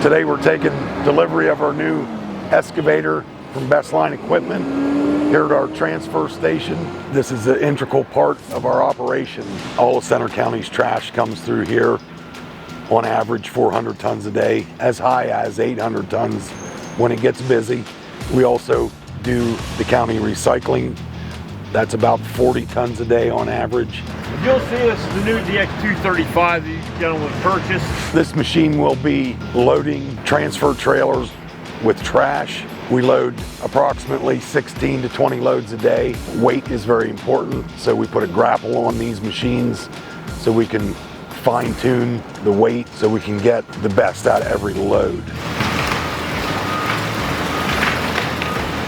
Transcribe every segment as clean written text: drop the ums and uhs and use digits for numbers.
Today we're taking delivery of our new excavator from Best Line Equipment here at our transfer station. This is an integral part of our operation. All of Center County's trash comes through here, on average 400 tons a day, as high as 800 tons when it gets busy. We also do the county recycling. That's about 40 tons a day on average. You'll see this is the new DX235 that you gentlemen purchased. This machine will be loading transfer trailers with trash. We load approximately 16 to 20 loads a day. Weight is very important, so we put a grapple on these machines so we can fine-tune the weight so we can get the best out of every load.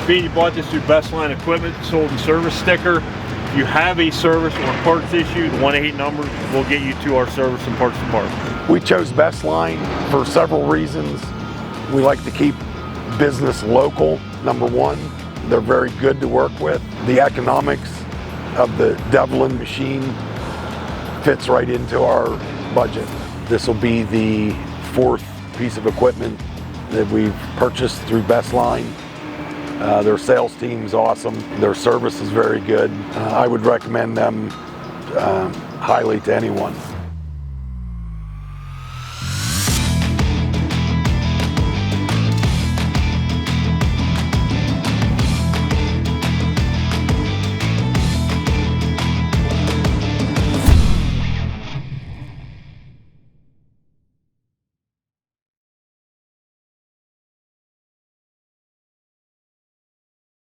Being you bought this through Best Line Equipment, sold and service sticker. If you have a service or parts issue, the 1-8 number will get you to our service and parts department. We chose Best Line for several reasons. We like to keep business local, number one. They're very good to work with. The economics of the Develon machine fits right into our budget. This will be the fourth piece of equipment that we've purchased through Best Line. Their sales team's awesome. Their service is very good. I would recommend them highly to anyone.